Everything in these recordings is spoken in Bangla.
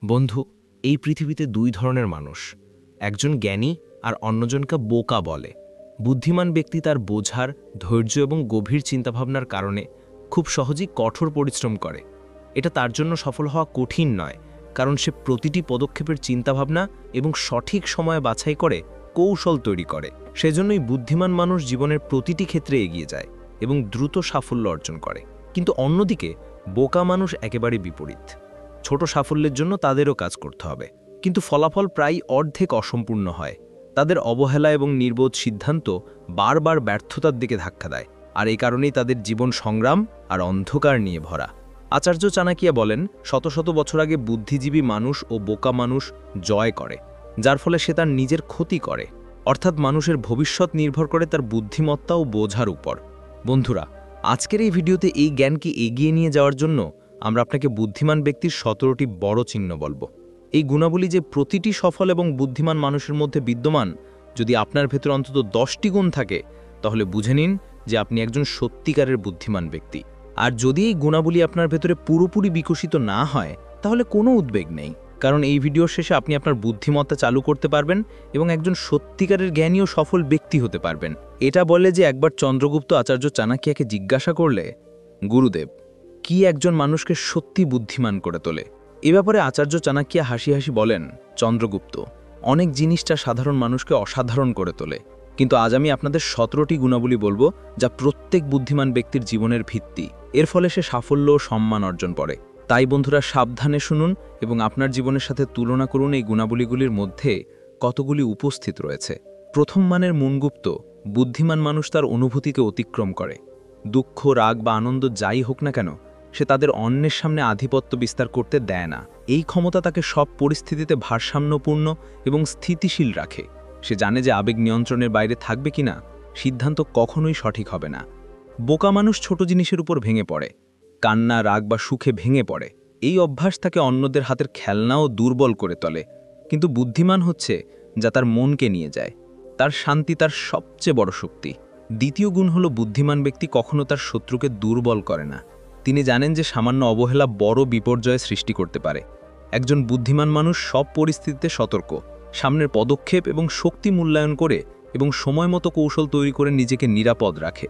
বন্ধু, এই পৃথিবীতে দুই ধরনের মানুষ, একজন জ্ঞানী আর অন্যজনকে বোকা বলে। বুদ্ধিমান ব্যক্তি তার বোঝার, ধৈর্য এবং গভীর চিন্তাভাবনার কারণে খুব সহজেই কঠোর পরিশ্রম করে। এটা তার জন্য সফল হওয়া কঠিন নয়, কারণ সে প্রতিটি পদক্ষেপের চিন্তাভাবনা এবং সঠিক সময় বাছাই করে কৌশল তৈরি করে। সেজন্যই বুদ্ধিমান মানুষ জীবনের প্রতিটি ক্ষেত্রে এগিয়ে যায় এবং দ্রুত সাফল্য অর্জন করে। কিন্তু অন্যদিকে বোকা মানুষ একেবারে বিপরীত। ছোট সাফল্যের জন্য তাদেরও কাজ করতে হবে, কিন্তু ফলাফল প্রায় অর্ধেক অসম্পূর্ণ হয়। তাদের অবহেলা এবং নির্বোধ সিদ্ধান্ত বারবার ব্যর্থতার দিকে ধাক্কা দেয়, আর এই কারণেই তাদের জীবন সংগ্রাম আর অন্ধকার নিয়ে ভরা। আচার্য চাণক্য বলেন, শত শত বছর আগে বুদ্ধিজীবী মানুষ ও বোকা মানুষ জয় করে, যার ফলে সে তার নিজের ক্ষতি করে। অর্থাৎ মানুষের ভবিষ্যৎ নির্ভর করে তার বুদ্ধিমত্তা ও বোঝার উপর। বন্ধুরা, আজকের এই ভিডিওতে এই জ্ঞানকে এগিয়ে নিয়ে যাওয়ার জন্য আমরা আপনাকে বুদ্ধিমান ব্যক্তির 17টি বড় চিহ্ন বলবো। এই গুণাবলী যে প্রতিটি সফল এবং বুদ্ধিমান মানুষের মধ্যে বিদ্যমান, যদি আপনার ভেতর অন্তত 10টি গুণ থাকে, তাহলে বুঝে নিন যে আপনি একজন সত্যিকারের বুদ্ধিমান ব্যক্তি। আর যদি এই গুণাবলী আপনার ভেতরে পুরোপুরি বিকশিত না হয়, তাহলে কোনো উদ্বেগ নেই, কারণ এই ভিডিওর শেষে আপনি আপনার বুদ্ধিমত্তা চালু করতে পারবেন এবং একজন সত্যিকারের জ্ঞানী ও সফল ব্যক্তি হতে পারবেন। এটা বলে যে একবার চন্দ্রগুপ্ত আচার্য চাণক্যকে জিজ্ঞাসা করলে, গুরুদেব, কি একজন মানুষকে সত্যি বুদ্ধিমান করে তোলে? এ ব্যাপারে আচার্য চাণক্য হাসি হাসি বলেন, চন্দ্রগুপ্ত, অনেক জিনিসটা সাধারণ মানুষকে অসাধারণ করে তোলে, কিন্তু আজ আমি আপনাদের 17টি গুণাবলী বলবো যা প্রত্যেক বুদ্ধিমান ব্যক্তির জীবনের ভিত্তি। এর ফলে সে সাফল্য ও সম্মান অর্জন করে। তাই বন্ধুরা, সাবধানে শুনুন এবং আপনার জীবনের সাথে তুলনা করুন এই গুণাবলীগুলির মধ্যে কতগুলি উপস্থিত রয়েছে। প্রথম মানের মনগুপ্ত। বুদ্ধিমান মানুষ তার অনুভূতিকে অতিক্রম করে। দুঃখ, রাগ বা আনন্দ যাই হোক না কেন, সে তাদের অন্যের সামনে আধিপত্য বিস্তার করতে দেয় না। এই ক্ষমতা তাকে সব পরিস্থিতিতে ভারসাম্যপূর্ণ এবং স্থিতিশীল রাখে। সে জানে যে আবেগ নিয়ন্ত্রণের বাইরে থাকবে কিনা, সিদ্ধান্ত কখনোই সঠিক হবে না। বোকা মানুষ ছোট জিনিসের উপর ভেঙে পড়ে, কান্না, রাগ বা সুখে ভেঙে পড়ে। এই অভ্যাস তাকে অন্যদের হাতের খেলনাও দুর্বল করে তোলে। কিন্তু বুদ্ধিমান হচ্ছে যা তার মনকে নিয়ে যায়। তার শান্তি তার সবচেয়ে বড় শক্তি। দ্বিতীয় গুণ হলো, বুদ্ধিমান ব্যক্তি কখনো তার শত্রুকে দুর্বল করে না। তিনি জানেন যে সামান্য অবহেলা বড় বিপর্যয় সৃষ্টি করতে পারে। একজন বুদ্ধিমান মানুষ সব পরিস্থিতিতে সতর্ক, সামনের পদক্ষেপ এবং শক্তি মূল্যায়ন করে এবং সময় মতো কৌশল তৈরি করে নিজেকে নিরাপদ রাখে।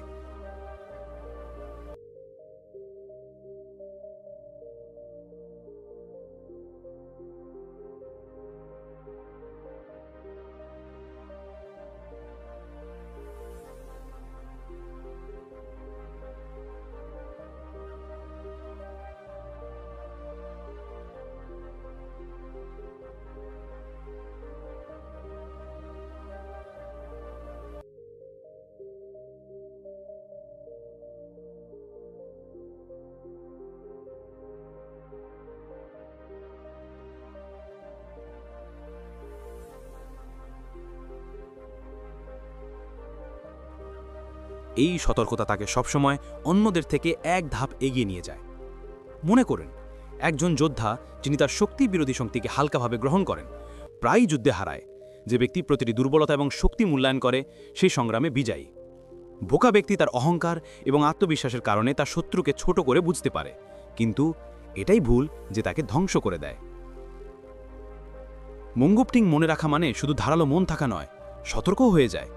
এই সতর্কতা তাকে সবসময় অন্যদের থেকে এক ধাপ এগিয়ে নিয়ে যায়। মনে করেন, একজন যোদ্ধা যিনি তার শক্তি বিরোধী শক্তিকে হালকাভাবে গ্রহণ করেন, প্রায়ই যুদ্ধে হারায়। যে ব্যক্তি প্রতিটি দুর্বলতা এবং শক্তি মূল্যায়ন করে, সেই সংগ্রামে বিজয়ী। বোকা ব্যক্তি তার অহংকার এবং আত্মবিশ্বাসের কারণে তার শত্রুকে ছোট করে বুঝতে পারে, কিন্তু এটাই ভুল যে তাকে ধ্বংস করে দেয়। মঙ্গুপটিং মনে রাখা মানে শুধু ধারালো মন থাকা নয়, সতর্কও হয়ে যায়।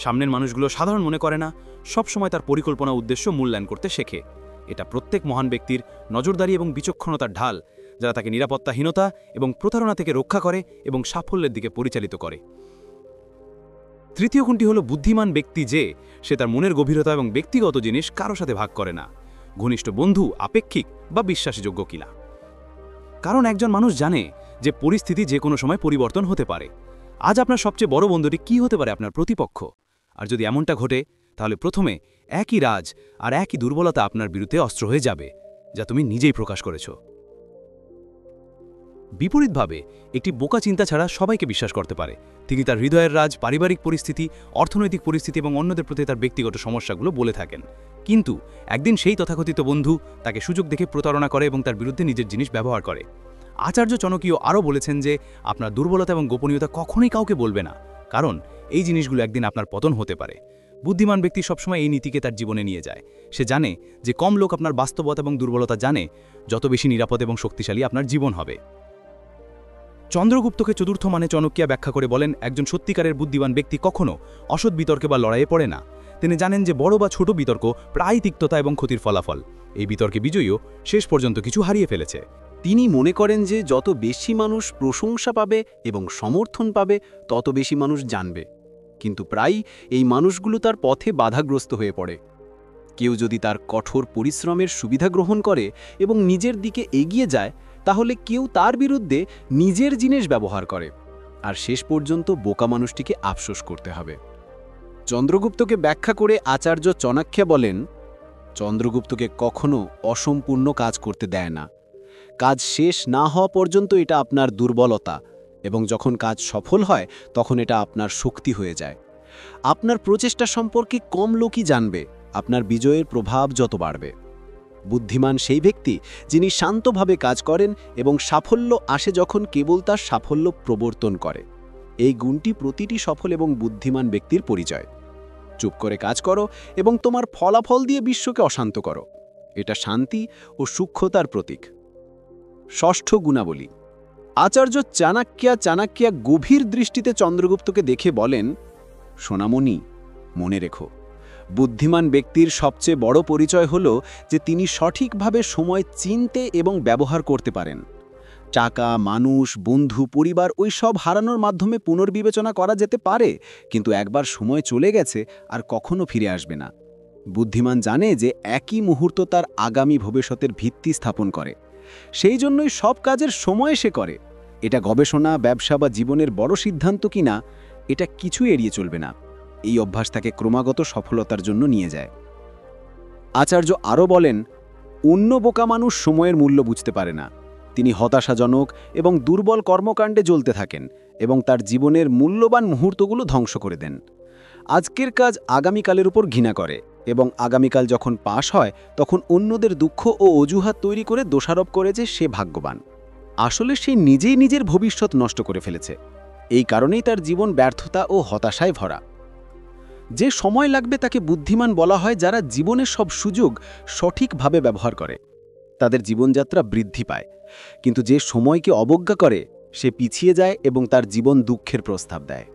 সামনের মানুষগুলো সাধারণ মনে করে না, সবসময় তার পরিকল্পনা উদ্দেশ্য মূল্যায়ন করতে শেখে। এটা প্রত্যেক মহান ব্যক্তির নজরদারি এবং বিচক্ষণতার ঢাল, যারা তাকে নিরাপত্তাহীনতা এবং প্রতারণা থেকে রক্ষা করে এবং সাফল্যের দিকে পরিচালিত করে। তৃতীয় গুণটি হলো, বুদ্ধিমান ব্যক্তি যে সে তার মনের গভীরতা এবং ব্যক্তিগত জিনিস কারো সাথে ভাগ করে না, ঘনিষ্ঠ বন্ধু, আপেক্ষিক বা বিশ্বাসযোগ্য কিনা। কারণ একজন মানুষ জানে যে পরিস্থিতি যে কোনো সময় পরিবর্তন হতে পারে। আজ আপনার সবচেয়ে বড় বন্ধুটি কি হতে পারে? আপনার প্রতিপক্ষ। আর যদি এমনটা ঘটে, তাহলে প্রথমে একই রাজ আর একই দুর্বলতা আপনার বিরুদ্ধে অস্ত্র হয়ে যাবে, যা তুমি নিজেই প্রকাশ করেছ। বিপরীতভাবে একটি বোকা চিন্তা ছাড়া সবাইকে বিশ্বাস করতে পারে। তিনি তার হৃদয়ের রাজ, পারিবারিক পরিস্থিতি, অর্থনৈতিক পরিস্থিতি এবং অন্যদের প্রতি তার ব্যক্তিগত সমস্যাগুলো বলে থাকেন। কিন্তু একদিন সেই তথাকথিত বন্ধু তাকে সুযোগ দেখে প্রতারণা করে এবং তার বিরুদ্ধে নিজের জিনিস ব্যবহার করে। আচার্য চাণক্য আরও বলেছেন যে আপনার দুর্বলতা এবং গোপনীয়তা কখনোই কাউকে বলবে না, কারণ এই জিনিসগুলো একদিন আপনার পতন হতে পারে। বুদ্ধিমান ব্যক্তি সবসময় এই নীতিকে তার জীবনে নিয়ে যায়। সে জানে যে কম লোক আপনার বাস্তবতা এবং দুর্বলতা জানে, যত বেশি নিরাপদ এবং শক্তিশালী আপনার জীবন হবে। চন্দ্রগুপ্তকে চতুর্থ মানে চাণক্য ব্যাখ্যা করে বলেন, একজন সত্যিকারের বুদ্ধিমান ব্যক্তি কখনও অসৎ বিতর্কে বা লড়াইয়ে পড়ে না। তিনি জানেন যে বড় বা ছোট বিতর্ক প্রায় তিক্ততা এবং ক্ষতির ফলাফল। এই বিতর্কে বিজয়ীও শেষ পর্যন্ত কিছু হারিয়ে ফেলেছে। তিনি মনে করেন যে যত বেশি মানুষ প্রশংসা পাবে এবং সমর্থন পাবে, তত বেশি মানুষ জানবে। কিন্তু প্রায়ই এই মানুষগুলো তার পথে বাধাগ্রস্ত হয়ে পড়ে। কেউ যদি তার কঠোর পরিশ্রমের সুবিধা গ্রহণ করে এবং নিজের দিকে এগিয়ে যায়, তাহলে কেউ তার বিরুদ্ধে নিজের জিনিস ব্যবহার করে, আর শেষ পর্যন্ত বোকা মানুষটিকে আফসোস করতে হবে। চন্দ্রগুপ্তকে ব্যাখ্যা করে আচার্য চাণক্য বলেন, চন্দ্রগুপ্তকে কখনো অসম্পূর্ণ কাজ করতে দেয় না। কাজ শেষ না হওয়া পর্যন্ত এটা আপনার দুর্বলতা, এবং যখন কাজ সফল হয় তখন এটা আপনার শক্তি হয়ে যায়। আপনার প্রচেষ্টা সম্পর্কে কম লোকই জানবে, আপনার বিজয়ের প্রভাব যত বাড়বে। বুদ্ধিমান সেই ব্যক্তি যিনি শান্তভাবে কাজ করেন এবং সাফল্য আসে যখন কেবল তার সাফল্য প্রবর্তন করে। এই গুণটি প্রতিটি সফল এবং বুদ্ধিমান ব্যক্তির পরিচয়। চুপ করে কাজ করো এবং তোমার ফলাফল দিয়ে বিশ্বকে অশান্ত করো। এটা শান্তি ও সূক্ষ্মতার প্রতীক। ষষ্ঠ গুণাবলী। আচার্য চাণক্য গভীর দৃষ্টিতে চন্দ্রগুপ্তকে দেখে বলেন, সোনামণি, মনে রেখো, বুদ্ধিমান ব্যক্তির সবচেয়ে বড় পরিচয় হল যে তিনি সঠিকভাবে সময় চিনতে এবং ব্যবহার করতে পারেন। টাকা, মানুষ, বন্ধু, পরিবার ওই সব হারানোর মাধ্যমে পুনর্বিবেচনা করা যেতে পারে, কিন্তু একবার সময় চলে গেছে আর কখনো ফিরে আসবে না। বুদ্ধিমান জানে যে একই মুহূর্ত তার আগামী ভবিষ্যতের ভিত্তি স্থাপন করে। সেই জন্যই সব কাজের সময় সে করে। এটা গবেষণা, ব্যবসা বা জীবনের বড় সিদ্ধান্ত কিনা, এটা কিছুই এড়িয়ে চলবে না। এই অভ্যাস তাকে ক্রমাগত সফলতার জন্য নিয়ে যায়। আচার্য আরও বলেন, অন্য বোকা মানুষ সময়ের মূল্য বুঝতে পারে না। তিনি হতাশাজনক এবং দুর্বল কর্মকাণ্ডে জ্বলতে থাকেন এবং তার জীবনের মূল্যবান মুহূর্তগুলো ধ্বংস করে দেন। আজকের কাজ আগামীকালের উপর ঘৃণা করে এবং আগামীকাল যখন পাশ হয় তখন অন্যদের দুঃখ ও অজুহাত তৈরি করে দোষারোপ করে যে সে ভাগ্যবান। আসলে সে নিজেই নিজের ভবিষ্যৎ নষ্ট করে ফেলেছে। এই কারণেই তার জীবন ব্যর্থতা ও হতাশায় ভরা। যে সময় লাগবে তাকে বুদ্ধিমান বলা হয় যারা জীবনের সব সুযোগ সঠিকভাবে ব্যবহার করে। তাদের জীবনযাত্রা বৃদ্ধি পায়। কিন্তু যে সময়কে অবজ্ঞা করে সে পিছিয়ে যায় এবং তার জীবন দুঃখের প্রস্তাব দেয়।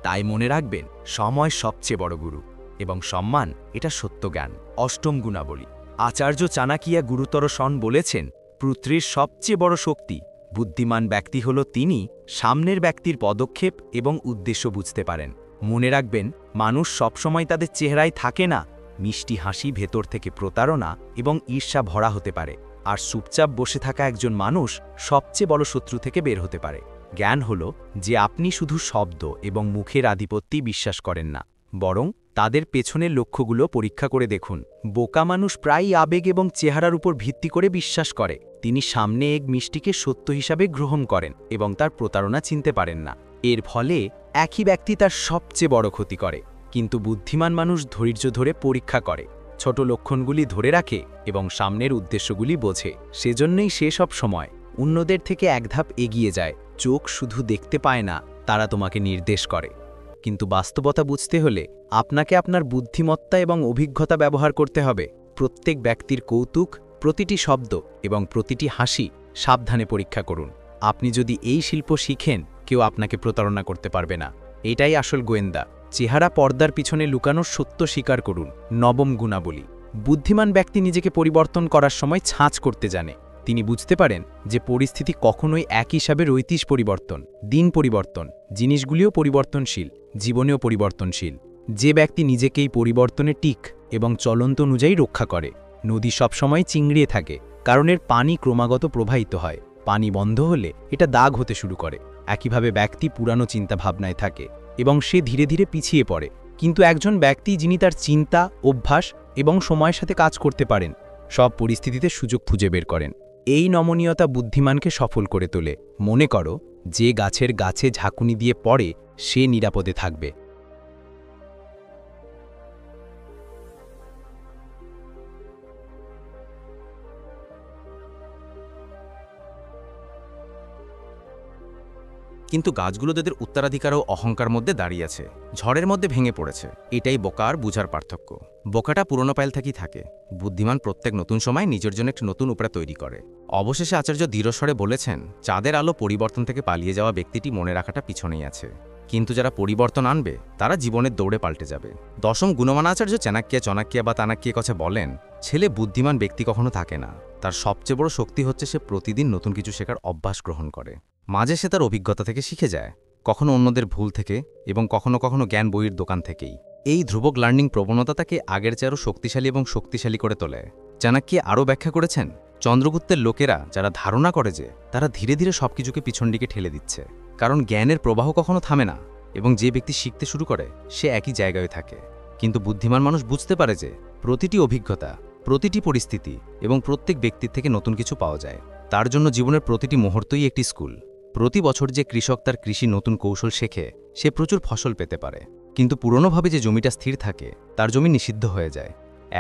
তাই মনে রাখবেন, সময় সবচেয়ে বড় গুরু এবং সম্মান এটা সত্য জ্ঞান। অষ্টম গুণাবলী। আচার্য চাণক্য গুরুতর সন বলেছেন, পৃথিবীর সবচেয়ে বড় শক্তি বুদ্ধিমান ব্যক্তি হল তিনি সামনের ব্যক্তির পদক্ষেপ এবং উদ্দেশ্য বুঝতে পারেন। মনে রাখবেন, মানুষ সবসময় তাদের চেহারায় থাকে না। মিষ্টি হাসি ভেতর থেকে প্রতারণা এবং ঈর্ষা ভরা হতে পারে, আর চুপচাপ বসে থাকা একজন মানুষ সবচেয়ে বড় শত্রু থেকে বের হতে পারে। জ্ঞান হল যে আপনি শুধু শব্দ এবং মুখের আধিপত্যই বিশ্বাস করেন না, বরং তাদের পেছনের লক্ষ্যগুলো পরীক্ষা করে দেখুন। বোকা মানুষ প্রায়ই আবেগ এবং চেহারার উপর ভিত্তি করে বিশ্বাস করে। তিনি সামনে এক মিষ্টিকে সত্য হিসাবে গ্রহণ করেন এবং তার প্রতারণা চিনতে পারেন না। এর ফলে একই ব্যক্তি তার সবচেয়ে বড় ক্ষতি করে। কিন্তু বুদ্ধিমান মানুষ ধৈর্য ধরে পরীক্ষা করে, ছোট লক্ষণগুলি ধরে রাখে এবং সামনের উদ্দেশ্যগুলি বোঝে। সেজন্যই সে সব সময় অন্যদের থেকে এক ধাপ এগিয়ে যায়। চোখ শুধু দেখতে পায় না, তারা তোমাকে নির্দেশ করে। কিন্তু বাস্তবতা বুঝতে হলে আপনাকে আপনার বুদ্ধিমত্তা এবং অভিজ্ঞতা ব্যবহার করতে হবে। প্রত্যেক ব্যক্তির কৌতুক, প্রতিটি শব্দ এবং প্রতিটি হাসি সাবধানে পরীক্ষা করুন। আপনি যদি এই শিল্প শিখেন, কেউ আপনাকে প্রতারণা করতে পারবে না। এটাই আসল গোয়েন্দা। চেহারা পর্দার পিছনে লুকানোর সত্য স্বীকার করুন। নবম গুণাবলী। বুদ্ধিমান ব্যক্তি নিজেকে পরিবর্তন করার সময় ছাঁচ করতে জানে। তিনি বুঝতে পারেন যে পরিস্থিতি কখনোই এক হিসাবে রৈতিশ পরিবর্তন, দিন পরিবর্তন, জিনিসগুলিও পরিবর্তনশীল, জীবনেও পরিবর্তনশীল। যে ব্যক্তি নিজেকেই পরিবর্তনে টিক এবং চলন্ত অনুযায়ী রক্ষা করে। নদী সবসময় চিংড়িয়ে থাকে, কারণ এর পানি ক্রমাগত প্রবাহিত হয়। পানি বন্ধ হলে এটা দাগ হতে শুরু করে। একইভাবে ব্যক্তি পুরানো চিন্তাভাবনায় থাকে এবং সে ধীরে ধীরে পিছিয়ে পড়ে, কিন্তু একজন ব্যক্তি যিনি তার চিন্তা, অভ্যাস এবং সময়ের সাথে কাজ করতে পারেন, সব পরিস্থিতিতে সুযোগ খুঁজে বের করেন। এই নমনীয়তা বুদ্ধিমানকে সফল করে তোলে। মনে করো, যে গাছের গাছে ঝাঁকুনি দিয়ে পড়ে সে নিরাপদে থাকবে। কিন্তু গাছগুলো তাদের উত্তরাধিকার ও অহংকার মধ্যে দাঁড়িয়ে আছে, ঝড়ের মধ্যে ভেঙে পড়েছে। এটাই বোকা আর বুঝার পার্থক্য। বোকাটা পুরনো পাইল থেকেই থাকে, বুদ্ধিমান প্রত্যেক নতুন সময় নিজের জন্য একটি নতুন উপায় তৈরি করে। অবশেষে আচার্য দৃঢ়স্বরে বলেছেন, চাঁদের আলো পরিবর্তন থেকে পালিয়ে যাওয়া ব্যক্তিটি মনে রাখাটা পিছনেই আছে, কিন্তু যারা পরিবর্তন আনবে তারা জীবনের দৌড়ে পাল্টে যাবে। দশম গুণমানাচার্য চাণক্যা বা তাণক্যের কথা বলেন, ছেলে বুদ্ধিমান ব্যক্তি কখনো থাকে না, তার সবচেয়ে বড় শক্তি হচ্ছে সে প্রতিদিন নতুন কিছু শেখার অভ্যাস গ্রহণ করে। মাঝে সে তার অভিজ্ঞতা থেকে শিখে যায়, কখনো অন্যদের ভুল থেকে এবং কখনো কখনো জ্ঞান বইয়ের দোকান থেকেই। এই ধ্রুবক লার্নিং প্রবণতা তাকে আগের চেয়ে আরও শক্তিশালী এবং শক্তিশালী করে তোলে। চাণক্য আরও ব্যাখ্যা করেছেন, চন্দ্রগুপ্তের লোকেরা যারা ধারণা করে যে তারা ধীরে ধীরে সবকিছুকে পিছন দিকে ঠেলে দিচ্ছে, কারণ জ্ঞানের প্রবাহ কখনো থামে না এবং যে ব্যক্তি শিখতে শুরু করে সে একই জায়গায় থাকে। কিন্তু বুদ্ধিমান মানুষ বুঝতে পারে যে প্রতিটি অভিজ্ঞতা, প্রতিটি পরিস্থিতি এবং প্রত্যেক ব্যক্তির থেকে নতুন কিছু পাওয়া যায়। তার জন্য জীবনের প্রতিটি মুহূর্তই একটি স্কুল। প্রতি বছর যে কৃষক তার কৃষি নতুন কৌশল শেখে সে প্রচুর ফসল পেতে পারে, কিন্তু পুরনোভাবে যে জমিটা স্থির থাকে তার জমি নিষিদ্ধ হয়ে যায়।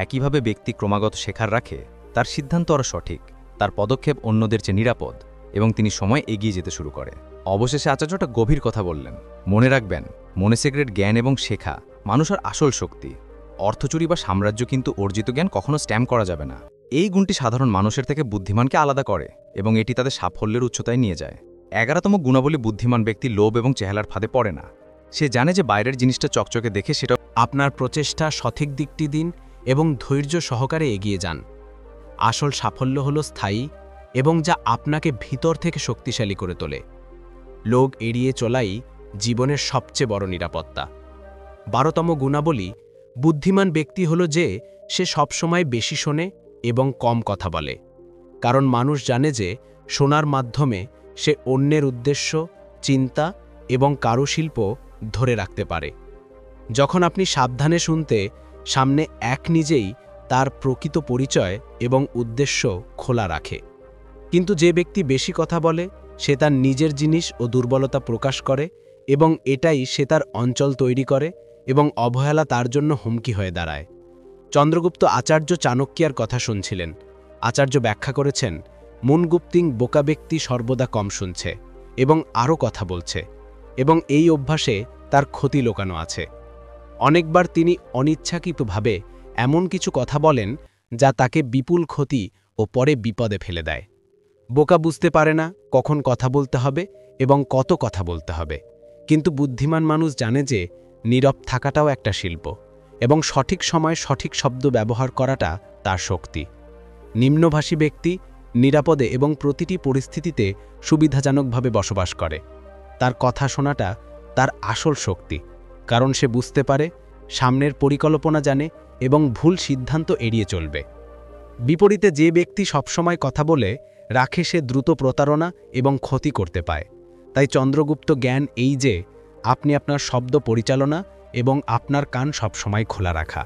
একইভাবে ব্যক্তি ক্রমাগত শেখার রাখে, তার সিদ্ধান্ত আরও সঠিক, তার পদক্ষেপ অন্যদের চেয়ে নিরাপদ এবং তিনি সময় এগিয়ে যেতে শুরু করে। অবশেষে আচার্যটা গভীর কথা বললেন, মনে রাখবেন, মনে সিক্রেট জ্ঞান এবং শেখা মানুষের আসল শক্তি। অর্থচুরি বা সাম্রাজ্য কিন্তু অর্জিত জ্ঞান কখনো স্ট্যাম্প করা যাবে না। এই গুণটি সাধারণ মানুষের থেকে বুদ্ধিমানকে আলাদা করে এবং এটি তাদের সাফল্যের উচ্চতায় নিয়ে যায়। 11তম গুণাবলী, বুদ্ধিমান ব্যক্তি লোভ এবং চেহারার ফাঁদে পড়ে না। সে জানে যে বাইরের জিনিসটা চকচকে দেখে সেটা আপনার প্রচেষ্টা সঠিক দিকটি দিন এবং ধৈর্য সহকারে এগিয়ে যান। আসল সাফল্য হল স্থায়ী এবং যা আপনাকে ভিতর থেকে শক্তিশালী করে তোলে। লোভ এড়িয়ে চলাই জীবনের সবচেয়ে বড় নিরাপত্তা। 12তম গুণাবলী, বুদ্ধিমান ব্যক্তি হল যে সে সবসময় বেশি শোনে এবং কম কথা বলে, কারণ মানুষ জানে যে শোনার মাধ্যমে সে অন্যের উদ্দেশ্য, চিন্তা এবং কারুশিল্প ধরে রাখতে পারে। যখন আপনি সাবধানে শুনতে, সামনে এক নিজেই তার প্রকৃত পরিচয় এবং উদ্দেশ্য খোলা রাখে। কিন্তু যে ব্যক্তি বেশি কথা বলে সে তার নিজের জিনিস ও দুর্বলতা প্রকাশ করে এবং এটাই সে তার অঞ্চল তৈরি করে এবং অবহেলা তার জন্য হুমকি হয়ে দাঁড়ায়। চন্দ্রগুপ্ত আচার্য চাণক্যার কথা শুনছিলেন। আচার্য ব্যাখ্যা করেছেন, মুনগুপ্তিং বোকা ব্যক্তি সর্বদা কম শুনছে এবং আরও কথা বলছে, এবং এই অভ্যাসে তার ক্ষতি লুকানো আছে। অনেকবার তিনি অনিচ্ছাকৃতভাবে এমন কিছু কথা বলেন যা তাকে বিপুল ক্ষতি ও পরে বিপদে ফেলে দেয়। বোকা বুঝতে পারে না কখন কথা বলতে হবে এবং কত কথা বলতে হবে, কিন্তু বুদ্ধিমান মানুষ জানে যে নীরব থাকাটাও একটা শিল্প এবং সঠিক সময়ে সঠিক শব্দ ব্যবহার করাটা তার শক্তি। নিম্নভাষী ব্যক্তি নিরাপদে এবং প্রতিটি পরিস্থিতিতে সুবিধাজনকভাবে বসবাস করে। তার কথা শোনাটা তার আসল শক্তি, কারণ সে বুঝতে পারে, সামনের পরিকল্পনা জানে এবং ভুল সিদ্ধান্ত এড়িয়ে চলবে। বিপরীতে যে ব্যক্তি সবসময় কথা বলে রাখে সে দ্রুত প্রতারণা এবং ক্ষতি করতে পায়। তাই চন্দ্রগুপ্ত জ্ঞান এই যে আপনি আপনার শব্দ পরিচালনা এবং আপনার কান সবসময় খোলা রাখা।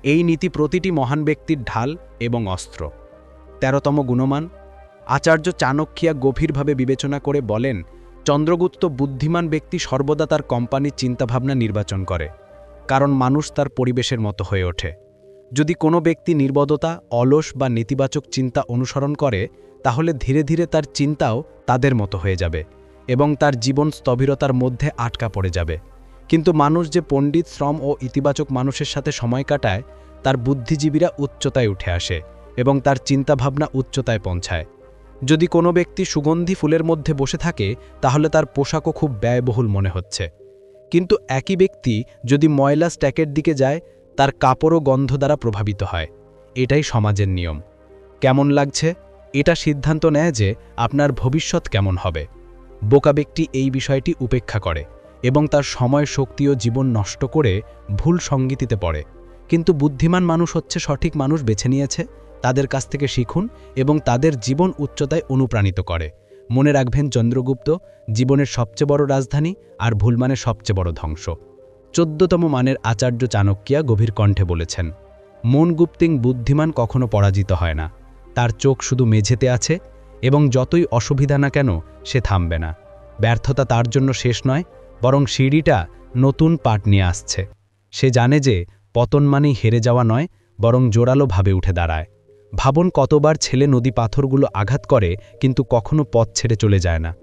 এই নীতি প্রতিটি মহান ব্যক্তির ঢাল এবং অস্ত্র। 13তম গুণমান, আচার্য চাণক্যা গভীরভাবে বিবেচনা করে বলেন, চন্দ্রগুপ্ত বুদ্ধিমান ব্যক্তি সর্বদা তার কোম্পানির চিন্তাভাবনা নির্বাচন করে, কারণ মানুষ তার পরিবেশের মতো হয়ে ওঠে। যদি কোনো ব্যক্তি নির্বোধতা, অলস বা নেতিবাচক চিন্তা অনুসরণ করে, তাহলে ধীরে ধীরে তার চিন্তাও তাদের মতো হয়ে যাবে এবং তার জীবন স্থবিরতার মধ্যে আটকা পড়ে যাবে। কিন্তু মানুষ যে পণ্ডিত, শ্রম ও ইতিবাচক মানুষের সাথে সময় কাটায়, তার বুদ্ধিজীবীরা উচ্চতায় উঠে আসে এবং তার চিন্তাভাবনা উচ্চতায় পৌঁছায়। যদি কোনো ব্যক্তি সুগন্ধি ফুলের মধ্যে বসে থাকে, তাহলে তার পোশাকও খুব ব্যয়বহুল মনে হচ্ছে। কিন্তু একই ব্যক্তি যদি ময়লা স্ট্যাকের দিকে যায়, তার কাপড়ও গন্ধ দ্বারা প্রভাবিত হয়। এটাই সমাজের নিয়ম। কেমন লাগছে, এটা সিদ্ধান্ত নেয় যে আপনার ভবিষ্যৎ কেমন হবে। বোকা ব্যক্তি এই বিষয়টি উপেক্ষা করে এবং তার সময়, শক্তি ও জীবন নষ্ট করে ভুল সঙ্গীতিতে পড়ে। কিন্তু বুদ্ধিমান মানুষ হচ্ছে সঠিক মানুষ বেছে নিয়েছে, তাদের কাছ থেকে শিখুন এবং তাদের জীবন উচ্চতায় অনুপ্রাণিত করে। মনে রাখবেন, চন্দ্রগুপ্ত জীবনের সবচেয়ে বড় রাজধানী আর ভুল মানে সবচেয়ে বড় ধ্বংস। 14তম মানের আচার্য চাণক্যা গভীর কণ্ঠে বলেছেন, মন গুপ্তিং বুদ্ধিমান কখনো পরাজিত হয় না। তার চোখ শুধু মেঝেতে আছে এবং যতই অসুবিধা না কেন সে থামবে না। ব্যর্থতা তার জন্য শেষ নয়, বরং সিঁড়িটা নতুন পাট নিয়ে আসছে। সে জানে যে পতন মানেই হেরে যাওয়া নয়, বরং জোরালোভাবে উঠে দাঁড়ায়। ভাবুন কতবার ছেলে নদী পাথরগুলো আঘাত করে কিন্তু কখনো পথ ছেড়ে চলে যায় না।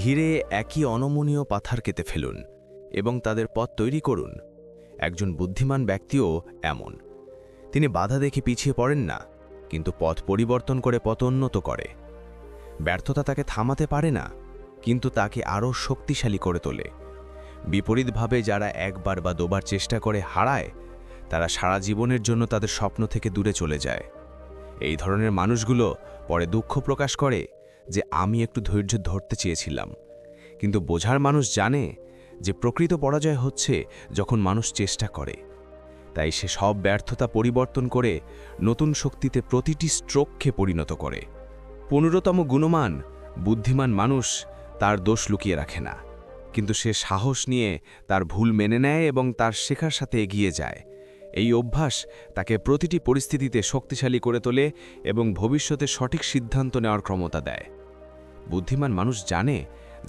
ধীরে একই অনমনীয় পাথার কেটে ফেলুন এবং তাদের পথ তৈরি করুন। একজন বুদ্ধিমান ব্যক্তিও এমন। তিনি বাধা দেখে পিছিয়ে পড়েন না, কিন্তু পথ পরিবর্তন করে পথ উন্নত করে। ব্যর্থতা তাকে থামাতে পারে না, কিন্তু তাকে আরও শক্তিশালী করে তোলে। বিপরীতভাবে যারা একবার বা দুবার চেষ্টা করে হারায়, তারা সারা জীবনের জন্য তাদের স্বপ্ন থেকে দূরে চলে যায়। এই ধরনের মানুষগুলো পরে দুঃখ প্রকাশ করে যে আমি একটু ধৈর্য ধরতে চেয়েছিলাম, কিন্তু বোঝার মানুষ জানে যে প্রকৃত পরাজয় হচ্ছে যখন মানুষ চেষ্টা করে। তাই সে সব ব্যর্থতা পরিবর্তন করে নতুন শক্তিতে প্রতিটি স্ট্রোককে পরিণত করে। 15তম গুণমান, বুদ্ধিমান মানুষ তার দোষ লুকিয়ে রাখে না, কিন্তু সে সাহস নিয়ে তার ভুল মেনে নেয় এবং তার শেখার সাথে এগিয়ে যায়। এই অভ্যাস তাকে প্রতিটি পরিস্থিতিতে শক্তিশালী করে তোলে এবং ভবিষ্যতে সঠিক সিদ্ধান্ত নেওয়ার ক্ষমতা দেয়। বুদ্ধিমান মানুষ জানে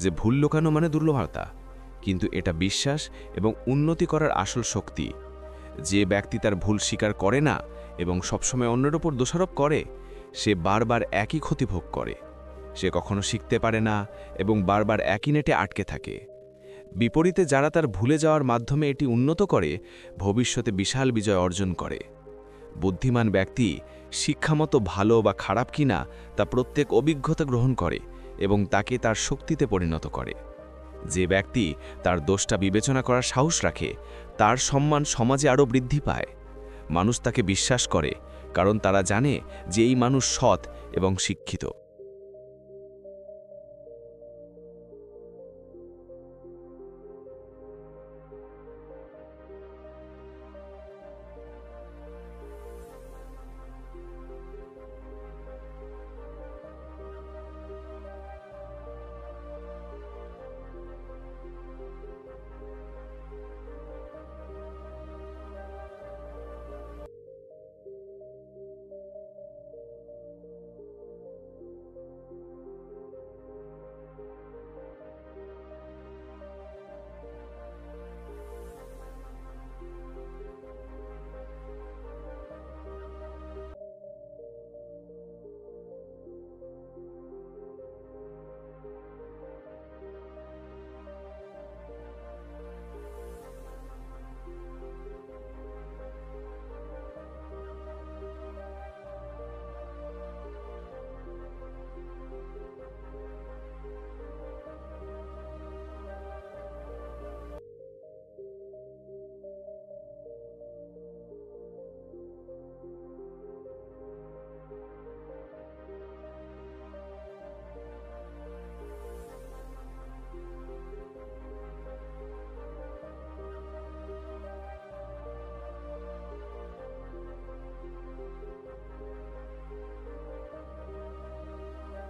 যে ভুল লুকানো মানে দুর্বলতা, কিন্তু এটা বিশ্বাস এবং উন্নতি করার আসল শক্তি। যে ব্যক্তি তার ভুল স্বীকার করে না এবং সবসময় অন্যের ওপর দোষারোপ করে, সে বারবার একই ক্ষতি ভোগ করে। সে কখনো শিখতে পারে না এবং বারবার একই নেটে আটকে থাকে। বিপরীতে যারা তার ভুলে যাওয়ার মাধ্যমে এটি উন্নত করে, ভবিষ্যতে বিশাল বিজয় অর্জন করে। বুদ্ধিমান ব্যক্তি শিক্ষামতো ভালো বা খারাপ কিনা তা প্রত্যেক অভিজ্ঞতা গ্রহণ করে এবং তাকে তার শক্তিতে পরিণত করে। যে ব্যক্তি তার দোষটা বিবেচনা করার সাহস রাখে, তার সম্মান সমাজে আরও বৃদ্ধি পায়। মানুষ তাকে বিশ্বাস করে কারণ তারা জানে যে এই মানুষ সৎ এবং শিক্ষিত।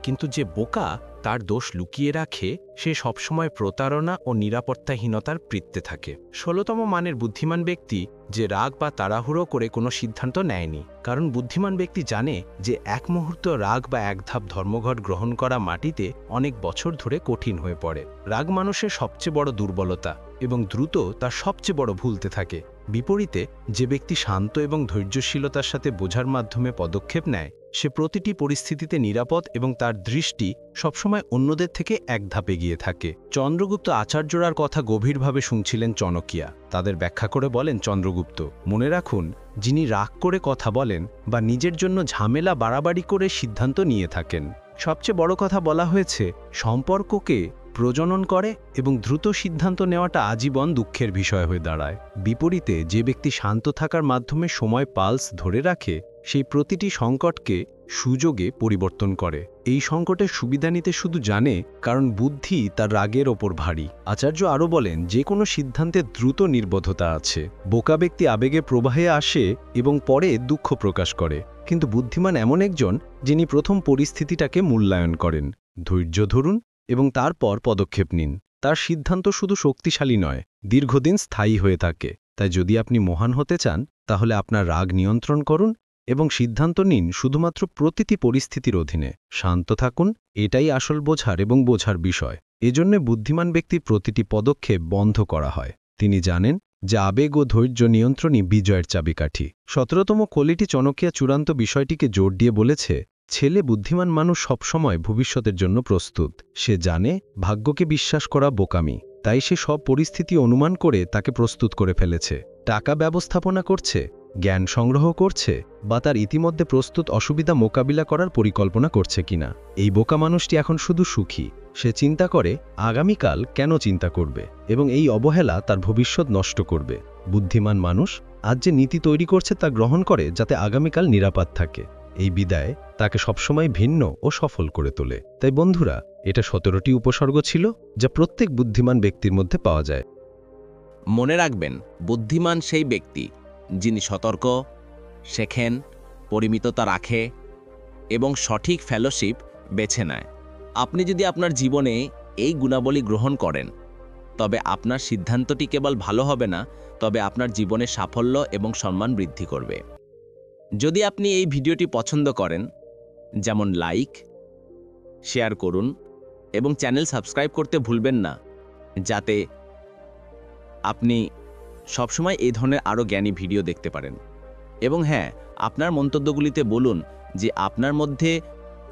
কিন্তু যে বোকা তার দোষ লুকিয়ে রাখে, সে সবসময় প্রতারণা ও নিরাপত্তাহীনতার বৃত্তে থাকে। 16তম মানের বুদ্ধিমান ব্যক্তি যে রাগ বা তাড়াহুড়ো করে কোনো সিদ্ধান্ত নেয়নি, কারণ বুদ্ধিমান ব্যক্তি জানে যে এক মুহূর্ত রাগ বা এক ধাপ ধর্মঘট গ্রহণ করা মাটিতে অনেক বছর ধরে কঠিন হয়ে পড়ে। রাগ মানুষের সবচেয়ে বড় দুর্বলতা এবং দ্রুত তার সবচেয়ে বড় ভুলতে থাকে। বিপরীতে যে ব্যক্তি শান্ত এবং ধৈর্যশীলতার সাথে বোঝার মাধ্যমে পদক্ষেপ নেয়, সে প্রতিটি পরিস্থিতিতে নিরাপদ এবং তার দৃষ্টি সবসময় অন্যদের থেকে এক ধাপ এগিয়ে থাকে। চন্দ্রগুপ্ত আচার্যরার কথা গভীরভাবে শুনছিলেন চনকিয়া। তাদের ব্যাখ্যা করে বলেন চন্দ্রগুপ্ত, মনে রাখুন, যিনি রাগ করে কথা বলেন বা নিজের জন্য ঝামেলা বাড়াবাড়ি করে সিদ্ধান্ত নিয়ে থাকেন। সবচেয়ে বড় কথা বলা হয়েছে, সম্পর্ককে প্রজনন করে এবং দ্রুত সিদ্ধান্ত নেওয়াটা আজীবন দুঃখের বিষয় হয়ে দাঁড়ায়। বিপরীতে যে ব্যক্তি শান্ত থাকার মাধ্যমে সময় পালস ধরে রাখে, সেই প্রতিটি সংকটকে সুযোগে পরিবর্তন করে। এই সংকটের সুবিধা নিতে শুধু জানে কারণ বুদ্ধি তার রাগের ওপর ভারী। আচার্য আরও বলেন, যে কোনো সিদ্ধান্তে দ্রুত নির্বোধতা আছে। বোকা ব্যক্তি আবেগে প্রবাহে আসে এবং পরে দুঃখ প্রকাশ করে, কিন্তু বুদ্ধিমান এমন একজন যিনি প্রথম পরিস্থিতিটাকে মূল্যায়ন করেন, ধৈর্য ধরুন এবং তারপর পদক্ষেপ নিন। তার সিদ্ধান্ত শুধু শক্তিশালী নয়, দীর্ঘদিন স্থায়ী হয়ে থাকে। তাই যদি আপনি মহান হতে চান, তাহলে আপনার রাগ নিয়ন্ত্রণ করুন এবং সিদ্ধান্ত নিন শুধুমাত্র প্রতিটি পরিস্থিতির অধীনে। শান্ত থাকুন, এটাই আসল বোঝার এবং বোঝার বিষয়। এজন্য বুদ্ধিমান ব্যক্তির প্রতিটি পদক্ষেপ বন্ধ করা হয়। তিনি জানেন যে আবেগ ও ধৈর্য নিয়ন্ত্রণই বিজয়ের চাবিকাঠি। 17তম কলিটি চনকিয়া চূড়ান্ত বিষয়টিকে জোর দিয়ে বলেছে, ছেলে বুদ্ধিমান মানুষ সবসময় ভবিষ্যতের জন্য প্রস্তুত। সে জানে ভাগ্যকে বিশ্বাস করা বোকামি, তাই সে সব পরিস্থিতি অনুমান করে তাকে প্রস্তুত করে ফেলেছে। টাকা ব্যবস্থাপনা করছে, জ্ঞান সংগ্রহ করছে, বা তার ইতিমধ্যে প্রস্তুত অসুবিধা মোকাবিলা করার পরিকল্পনা করছে কিনা। এই বোকা মানুষটি এখন শুধু সুখী। সে চিন্তা করে আগামীকাল কেন চিন্তা করবে এবং এই অবহেলা তার ভবিষ্যৎ নষ্ট করবে। বুদ্ধিমান মানুষ আজ যে নীতি তৈরি করছে তা গ্রহণ করে যাতে আগামীকাল নিরাপদ থাকে। এই বিদায় তাকে সবসময় ভিন্ন ও সফল করে তোলে। তাই বন্ধুরা, এটা 17টি উপসর্গ ছিল যা প্রত্যেক বুদ্ধিমান ব্যক্তির মধ্যে পাওয়া যায়। মনে রাখবেন, বুদ্ধিমান সেই ব্যক্তি যিনি সতর্ক, শেখেন, পরিমিততা রাখে এবং সঠিক ফেলোশিপ বেছে নেয়। আপনি যদি আপনার জীবনে এই গুণাবলী গ্রহণ করেন, তবে আপনার সিদ্ধান্তটি কেবল ভালো হবে না, তবে আপনার জীবনে সাফল্য এবং সম্মান বৃদ্ধি করবে। যদি আপনি এই ভিডিওটি পছন্দ করেন, যেমন লাইক, শেয়ার করুন এবং চ্যানেল সাবস্ক্রাইব করতে ভুলবেন না, যাতে আপনি সবসময় এই ধরনের আরও জ্ঞানী ভিডিও দেখতে পারেন। এবং হ্যাঁ, আপনার মন্তব্যগুলিতে বলুন যে আপনার মধ্যে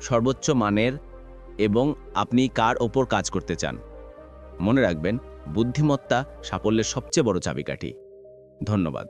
সর্বোচ্চ মানের এবং আপনি কার ওপর কাজ করতে চান। মনে রাখবেন, বুদ্ধিমত্তা সাফল্যের সবচেয়ে বড় চাবিকাঠি। ধন্যবাদ।